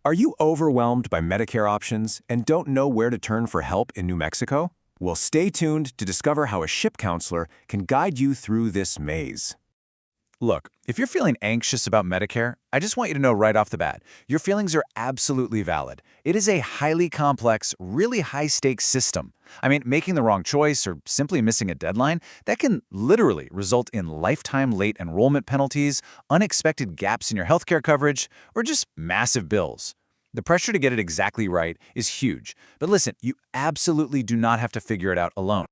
Are you overwhelmed by Medicare options and don't know where to turn for help in New Mexico? Well, stay tuned to discover how a SHIP counselor can guide you through this maze. Look, if you're feeling anxious about Medicare, I just want you to know right off the bat, your feelings are absolutely valid. It is a highly complex, really high-stakes system. I mean, making the wrong choice or simply missing a deadline, that can literally result in lifetime late enrollment penalties, unexpected gaps in your healthcare coverage, or just massive bills. The pressure to get it exactly right is huge. But listen, you absolutely do not have to figure it out alone.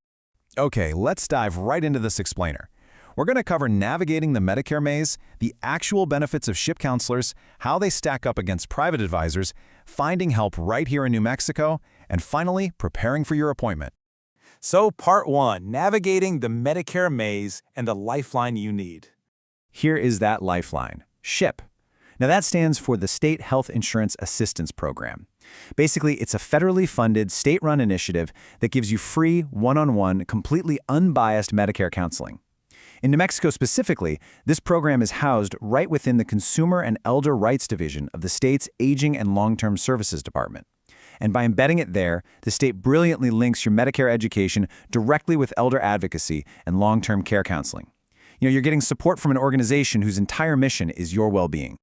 Okay, let's dive right into this explainer. We're going to cover navigating the Medicare maze, the actual benefits of SHIP counselors, how they stack up against private advisors, finding help right here in New Mexico, and finally, preparing for your appointment. So part 1, navigating the Medicare maze and the lifeline you need. Here is that lifeline, SHIP. Now that stands for the State Health Insurance Assistance Program. Basically, it's a federally funded, state-run initiative that gives you free, one-on-one, completely unbiased Medicare counseling. In New Mexico specifically, this program is housed right within the Consumer and Elder Rights Division of the state's Aging and Long-Term Services Department. And by embedding it there, the state brilliantly links your Medicare education directly with elder advocacy and long-term care counseling. You're getting support from an organization whose entire mission is your well-being.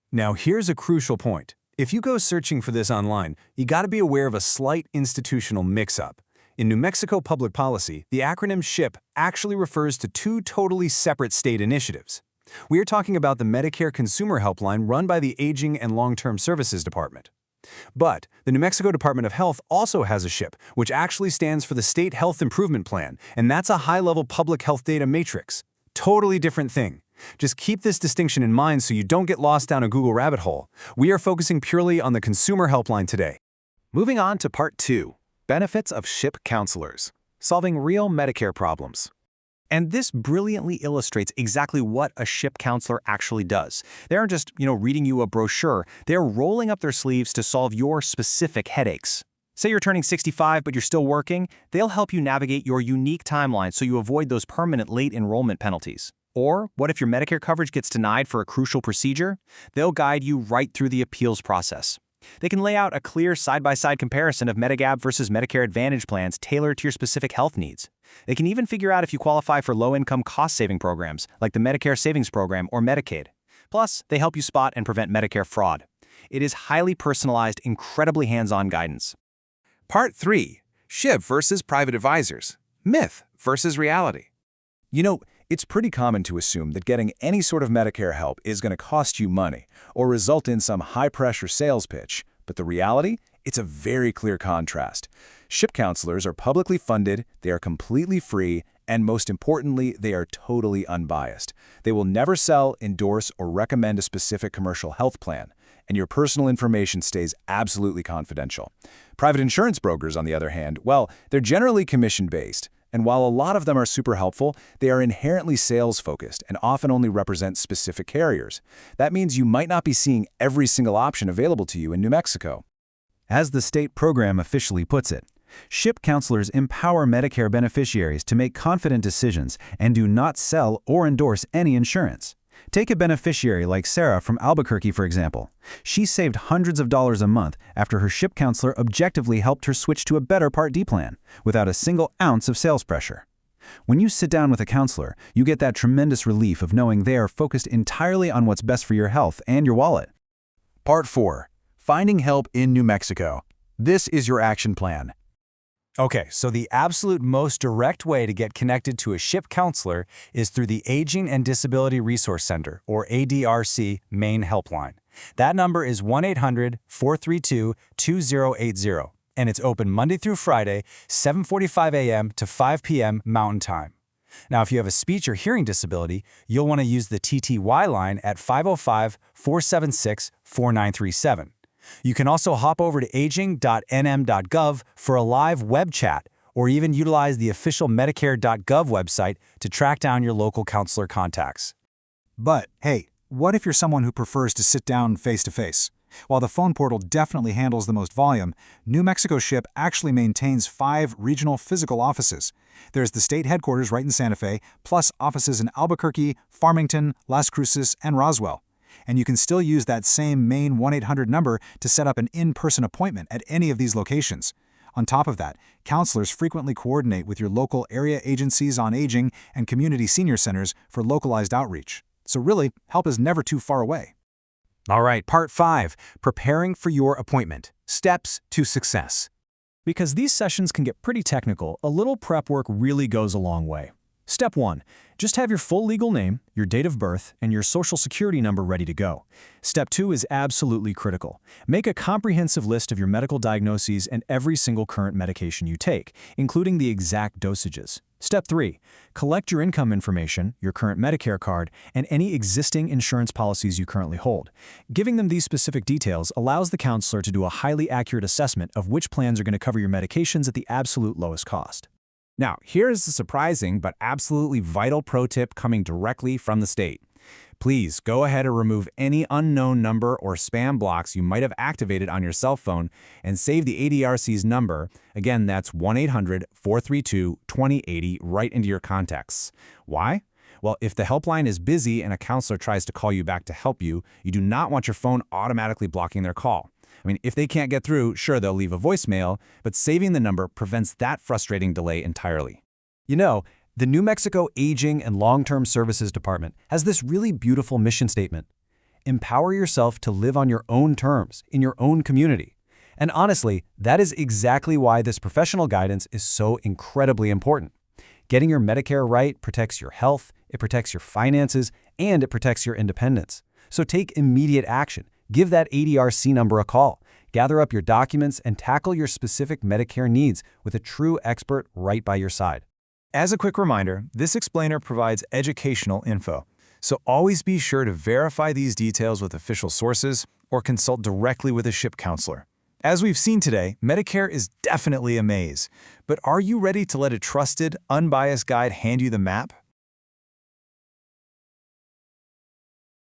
Now here's a crucial point. If you go searching for this online, you got to be aware of a slight institutional mix-up. In New Mexico public policy, the acronym SHIP actually refers to two totally separate state initiatives. We are talking about the Medicare Consumer Helpline run by the Aging and Long-Term Services Department. But the New Mexico Department of Health also has a SHIP, which actually stands for the State Health Improvement Plan, and that's a high-level public health data matrix. Totally different thing. Just keep this distinction in mind so you don't get lost down a Google rabbit hole. We are focusing purely on the Consumer Helpline today. Moving on to Part 2, Benefits of SHIP Counselors, Solving Real Medicare Problems. And this brilliantly illustrates exactly what a SHIP counselor actually does. They aren't just, reading you a brochure. They're rolling up their sleeves to solve your specific headaches. Say you're turning 65 but you're still working, they'll help you navigate your unique timeline so you avoid those permanent late enrollment penalties. Or what if your Medicare coverage gets denied for a crucial procedure? They'll guide you right through the appeals process. They can lay out a clear side-by-side comparison of Medigap versus Medicare Advantage plans tailored to your specific health needs. They can even figure out if you qualify for low-income cost-saving programs like the Medicare Savings Program or Medicaid. Plus, they help you spot and prevent Medicare fraud. It is highly personalized, incredibly hands-on guidance. Part 3, SHIP versus private advisors, myth versus reality. It's pretty common to assume that getting any sort of Medicare help is going to cost you money or result in some high-pressure sales pitch. But the reality? It's a very clear contrast. SHIP counselors are publicly funded, they are completely free, and most importantly, they are totally unbiased. They will never sell, endorse, or recommend a specific commercial health plan, and your personal information stays absolutely confidential. Private insurance brokers, on the other hand, well, they're generally commission-based. And while a lot of them are super helpful, they are inherently sales-focused and often only represent specific carriers. That means you might not be seeing every single option available to you in New Mexico. As the state program officially puts it, SHIP counselors empower Medicare beneficiaries to make confident decisions and do not sell or endorse any insurance. Take a beneficiary like Sarah from Albuquerque, for example. She saved hundreds of dollars a month after her SHIP counselor objectively helped her switch to a better Part D plan, without a single ounce of sales pressure. When you sit down with a counselor, you get that tremendous relief of knowing they are focused entirely on what's best for your health and your wallet. Part 4, Finding Help in New Mexico. This is your action plan. Okay, so the absolute most direct way to get connected to a SHIP counselor is through the Aging and Disability Resource Center, or ADRC, main helpline. That number is 1-800-432-2080, and it's open Monday through Friday, 7:45 a.m. to 5 p.m. Mountain Time. Now, if you have a speech or hearing disability, you'll want to use the TTY line at 505-476-4937. You can also hop over to aging.nm.gov for a live web chat, or even utilize the official Medicare.gov website to track down your local counselor contacts. But, hey, what if you're someone who prefers to sit down face-to-face? While the phone portal definitely handles the most volume, New Mexico SHIP actually maintains 5 regional physical offices. There's the state headquarters right in Santa Fe, plus offices in Albuquerque, Farmington, Las Cruces, and Roswell. And you can still use that same main 1-800 number to set up an in-person appointment at any of these locations. On top of that, counselors frequently coordinate with your local area agencies on aging and community senior centers for localized outreach. So really, help is never too far away. All right, Part 5, Preparing for Your Appointment, Steps to Success. Because these sessions can get pretty technical, a little prep work really goes a long way. Step 1. Just have your full legal name, your date of birth, and your social security number ready to go. Step 2 is absolutely critical. Make a comprehensive list of your medical diagnoses and every single current medication you take, including the exact dosages. Step 3. Collect your income information, your current Medicare card, and any existing insurance policies you currently hold. Giving them these specific details allows the counselor to do a highly accurate assessment of which plans are going to cover your medications at the absolute lowest cost. Now, here's the surprising but absolutely vital pro tip coming directly from the state. Please go ahead and remove any unknown number or spam blocks you might have activated on your cell phone and save the ADRC's number. Again, that's 1-800-432-2080 right into your contacts. Why? Well, if the helpline is busy and a counselor tries to call you back to help you, you do not want your phone automatically blocking their call. I mean, if they can't get through, sure, they'll leave a voicemail, but saving the number prevents that frustrating delay entirely. You know, the New Mexico Aging and Long-Term Services Department has this really beautiful mission statement. Empower yourself to live on your own terms, in your own community. And honestly, that is exactly why this professional guidance is so incredibly important. Getting your Medicare right protects your health, it protects your finances, and it protects your independence. So take immediate action. Give that ADRC number a call. Gather up your documents and tackle your specific Medicare needs with a true expert right by your side. As a quick reminder, this explainer provides educational info, so always be sure to verify these details with official sources or consult directly with a SHIP counselor. As we've seen today, Medicare is definitely a maze, but are you ready to let a trusted, unbiased guide hand you the map?